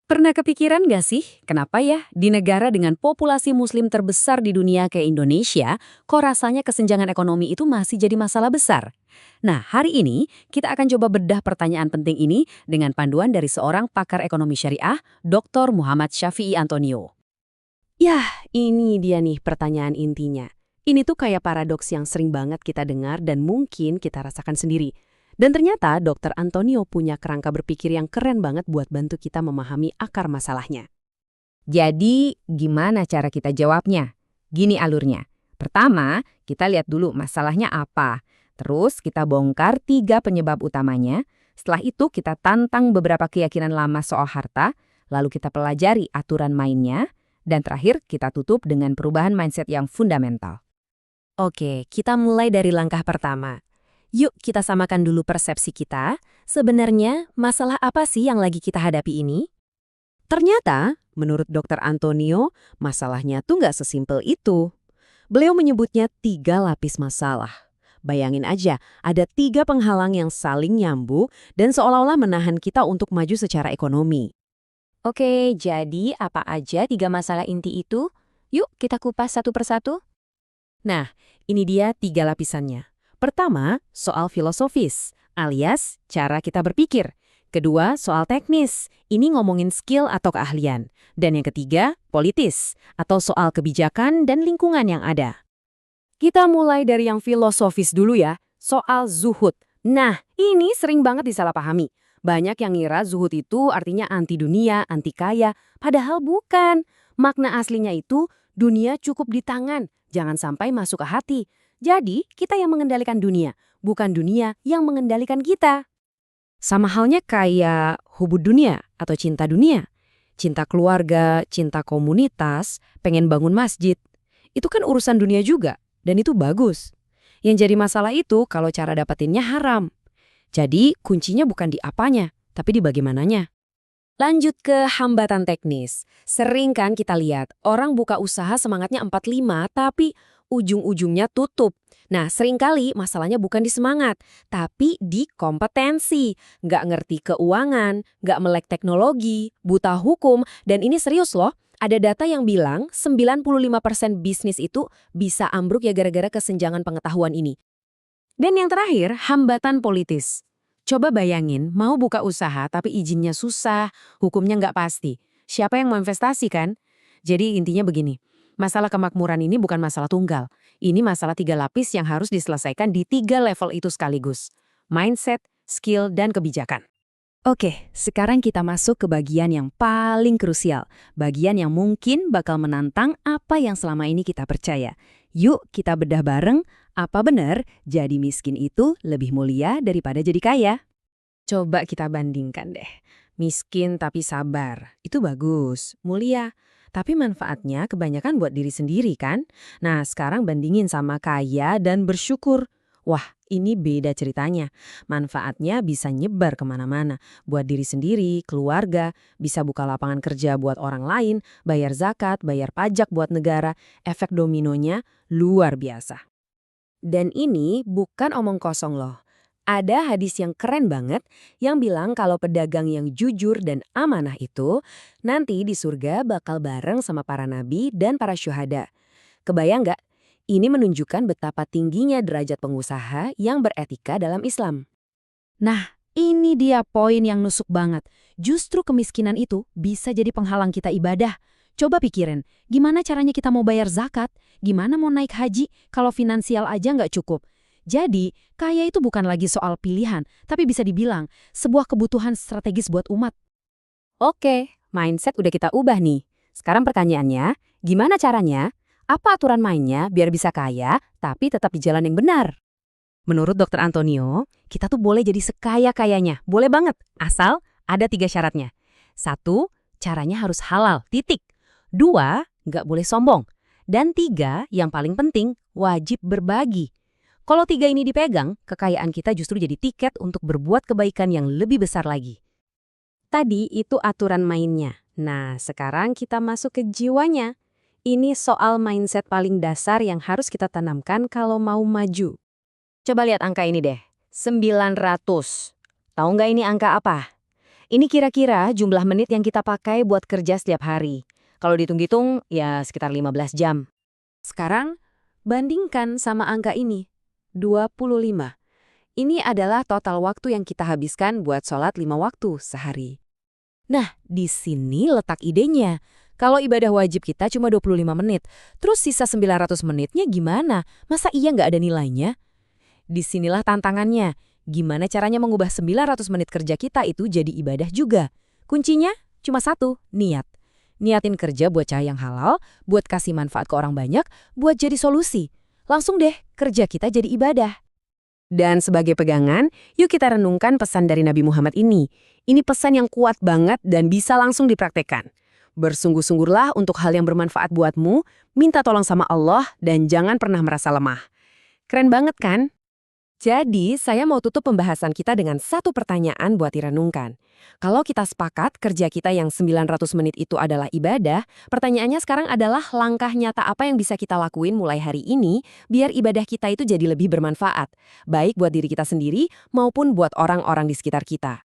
Pernah kepikiran nggak sih, kenapa ya di negara dengan populasi muslim terbesar di dunia kayak Indonesia, kok rasanya kesenjangan ekonomi itu masih jadi masalah besar? Nah, hari ini kita akan coba bedah pertanyaan penting ini dengan panduan dari seorang pakar ekonomi syariah, Dr. Muhammad Syafi'i Antonio. Yah, ini dia nih pertanyaan intinya. Ini tuh kayak paradoks yang sering banget kita dengar dan mungkin kita rasakan sendiri. Dan ternyata Dr. Antonio punya kerangka berpikir yang keren banget buat bantu kita memahami akar masalahnya. Jadi, gimana cara kita jawabnya? Gini alurnya. Pertama, kita lihat dulu masalahnya apa. Terus kita bongkar 3 penyebab utamanya. Setelah itu kita tantang beberapa keyakinan lama soal harta. Lalu kita pelajari aturan mainnya. Dan terakhir kita tutup dengan perubahan mindset yang fundamental. Oke, kita mulai dari langkah pertama. Yuk kita samakan dulu persepsi kita. Sebenarnya masalah apa sih yang lagi kita hadapi ini? Ternyata, menurut Dr. Antonio, masalahnya tuh nggak sesimpel itu. Beliau menyebutnya 3 lapis masalah. Bayangin aja, ada 3 penghalang yang saling nyambung dan seolah-olah menahan kita untuk maju secara ekonomi. Oke, jadi apa aja 3 masalah inti itu? Yuk kita kupas satu persatu. Nah, ini dia 3 lapisannya. Pertama, soal filosofis, alias cara kita berpikir. Kedua, soal teknis. Ini ngomongin skill atau keahlian. Dan yang ketiga, politis, atau soal kebijakan dan lingkungan yang ada. Kita mulai dari yang filosofis dulu ya, soal zuhud. Nah, ini sering banget disalahpahami. Banyak yang ngira zuhud itu artinya anti dunia, anti kaya, padahal bukan. Makna aslinya itu dunia cukup di tangan, jangan sampai masuk ke hati. Jadi, kita yang mengendalikan dunia, bukan dunia yang mengendalikan kita. Sama halnya kayak hubud dunia atau cinta dunia. Cinta keluarga, cinta komunitas, pengen bangun masjid. Itu kan urusan dunia juga, dan itu bagus. Yang jadi masalah itu kalau cara dapatinnya haram. Jadi kuncinya bukan di apanya, tapi di bagaimananya. Lanjut ke hambatan teknis. Sering kan kita lihat orang buka usaha semangatnya 45, tapi ujung-ujungnya tutup. Nah, seringkali masalahnya bukan di semangat, tapi di kompetensi. Nggak ngerti keuangan, nggak melek teknologi, buta hukum, dan ini serius loh. Ada data yang bilang 95% bisnis itu bisa ambruk ya gara-gara kesenjangan pengetahuan ini. Dan yang terakhir, hambatan politis. Coba bayangin, mau buka usaha tapi izinnya susah, hukumnya nggak pasti. Siapa yang mau investasi kan? Jadi intinya begini, masalah kemakmuran ini bukan masalah tunggal. Ini masalah 3 lapis yang harus diselesaikan di 3 level itu sekaligus. Mindset, skill, dan kebijakan. Oke, sekarang kita masuk ke bagian yang paling krusial. Bagian yang mungkin bakal menantang apa yang selama ini kita percaya. Yuk kita bedah bareng, apa benar jadi miskin itu lebih mulia daripada jadi kaya? Coba kita bandingkan deh. Miskin tapi sabar, itu bagus, mulia. Tapi manfaatnya kebanyakan buat diri sendiri kan? Nah, sekarang bandingin sama kaya dan bersyukur. Wah, ini beda ceritanya. Manfaatnya bisa nyebar kemana-mana. Buat diri sendiri, keluarga, bisa buka lapangan kerja buat orang lain, bayar zakat, bayar pajak buat negara. Efek dominonya luar biasa. Dan ini bukan omong kosong loh. Ada hadis yang keren banget yang bilang kalau pedagang yang jujur dan amanah itu nanti di surga bakal bareng sama para nabi dan para syuhada. Kebayang nggak? Ini menunjukkan betapa tingginya derajat pengusaha yang beretika dalam Islam. Nah, ini dia poin yang nusuk banget. Justru kemiskinan itu bisa jadi penghalang kita ibadah. Coba pikirin, gimana caranya kita mau bayar zakat? Gimana mau naik haji kalau finansial aja nggak cukup? Jadi, kaya itu bukan lagi soal pilihan, tapi bisa dibilang sebuah kebutuhan strategis buat umat. Oke, mindset udah kita ubah nih. Sekarang pertanyaannya, gimana caranya? Apa aturan mainnya biar bisa kaya, tapi tetap di jalan yang benar? Menurut Dr. Antonio, kita tuh boleh jadi sekaya-kayanya. Boleh banget, asal ada 3 syaratnya. 1, caranya harus halal, titik. 2, nggak boleh sombong. Dan 3, yang paling penting, wajib berbagi. Kalau 3 ini dipegang, kekayaan kita justru jadi tiket untuk berbuat kebaikan yang lebih besar lagi. Tadi itu aturan mainnya. Nah, sekarang kita masuk ke jiwanya. Ini soal mindset paling dasar yang harus kita tanamkan kalau mau maju. Coba lihat angka ini deh, 900. Tahu nggak ini angka apa? Ini kira-kira jumlah menit yang kita pakai buat kerja setiap hari. Kalau dihitung-hitung, ya sekitar 15 jam. Sekarang, bandingkan sama angka ini, 25. Ini adalah total waktu yang kita habiskan buat sholat 5 waktu sehari. Nah, di sini letak idenya. Kalau ibadah wajib kita cuma 25 menit, terus sisa 900 menitnya gimana? Masa iya nggak ada nilainya? Disinilah tantangannya. Gimana caranya mengubah 900 menit kerja kita itu jadi ibadah juga? Kuncinya cuma satu, niat. Niatin kerja buat cahaya yang halal, buat kasih manfaat ke orang banyak, buat jadi solusi. Langsung deh, kerja kita jadi ibadah. Dan sebagai pegangan, yuk kita renungkan pesan dari Nabi Muhammad ini. Ini pesan yang kuat banget dan bisa langsung dipraktekkan. Bersungguh-sungguhlah untuk hal yang bermanfaat buatmu, minta tolong sama Allah, dan jangan pernah merasa lemah. Keren banget kan? Jadi, saya mau tutup pembahasan kita dengan satu pertanyaan buat direnungkan. Kalau kita sepakat kerja kita yang 900 menit itu adalah ibadah, pertanyaannya sekarang adalah langkah nyata apa yang bisa kita lakuin mulai hari ini biar ibadah kita itu jadi lebih bermanfaat, baik buat diri kita sendiri maupun buat orang-orang di sekitar kita.